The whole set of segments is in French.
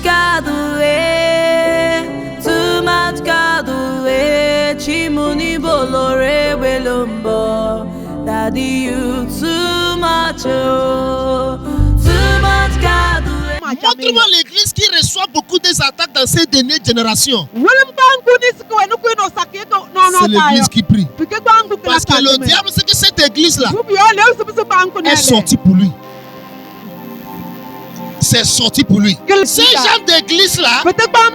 God away, too much God away. Chimuni bolore belombo, Daddy you too much oh, too much God away. Montre-moi l'église qui reçoit beaucoup des attaques dans ces dernières générations. C'est l'église qui prie. Parce que le diable sait que cette église-là est sortie pour lui. C'est sorti pour lui. Ces gens d'église-là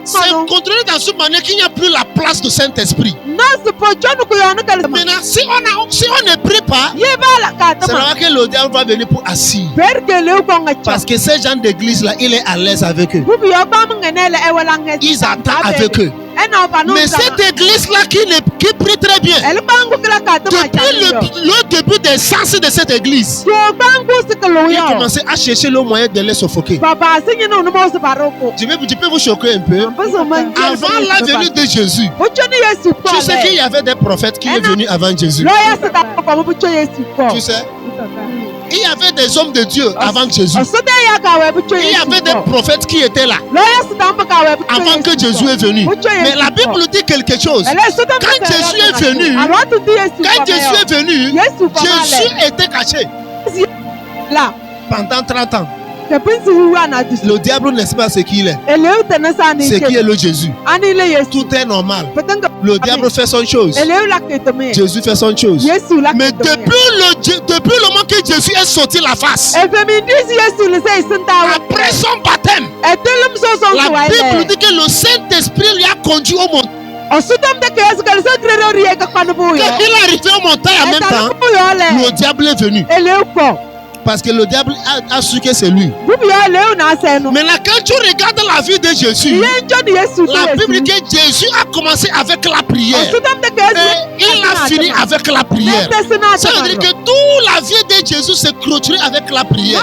c'est contrôlé dans une manière qu'il n'y a plus la place de Saint-Esprit. Maintenant, si on ne prie pas, c'est là que le diable va venir pour assis. Parce que ces gens d'église-là, il est à l'aise avec eux. Ils attendent avec eux. Mais cette église-là qui prie très bien, depuis le début des sens de cette église, il a commencé à chercher le moyen de les suffoquer. Je peux vous choquer un peu. Avant la venue de Jésus, tu sais qu'il y avait des prophètes qui sont venus avant Jésus. Tu sais? Il y avait des hommes de Dieu avant Jésus. Il y avait des prophètes qui étaient là avant que Jésus est venu. Mais la Bible dit quelque chose. Quand Jésus est venu, Jésus était caché pendant 30 ans. Le diable ne sait pas ce qu'il est. Ce qui est le Jésus. Tout est normal. Le diable fait son chose. Jésus fait son chose. Mais depuis le moment que Jésus est sorti la face, après son baptême, la Bible dit que le Saint-Esprit lui a conduit au monde. Quand il est arrivé au montagne en même temps, le diable est venu. Parce que le diable a su que c'est lui. Maintenant, quand tu regardes la vie de Jésus, la Bible dit que Jésus a commencé avec la prière. Et il a fini avec la prière. Ça veut dire que toute la vie de Jésus s'est clôturée avec la prière.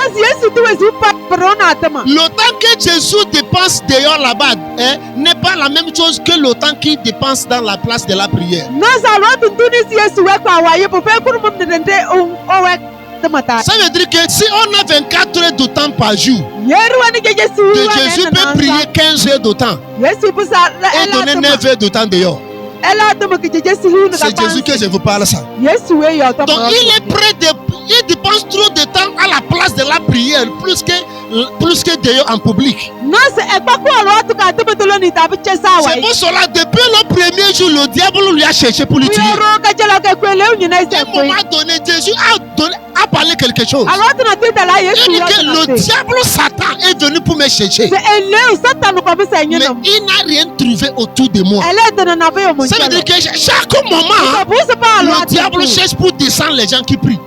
Le temps que Jésus dépense dehors là-bas n'est pas la même chose que le temps qu'il dépense dans la place de la prière. Ça veut dire que si on a 24 heures de temps par jour, Jésus peut prier 15 heures de temps et donner 9 heures de temps dehors. C'est Jésus que je vous parle ça. Donc il est prêt il dépense trop de temps à la place de la prière plus que dehors en public. C'est pour cela depuis le premier jour le diable lui a cherché pour le tuer. À un moment donné Jésus a parlé quelque chose. Il dit que le diable Satan est venu pour me chercher. Mais il n'a rien trouvé autour de moi. Ça veut dire que chaque moment le diable cherche pour descendre les gens qui prient.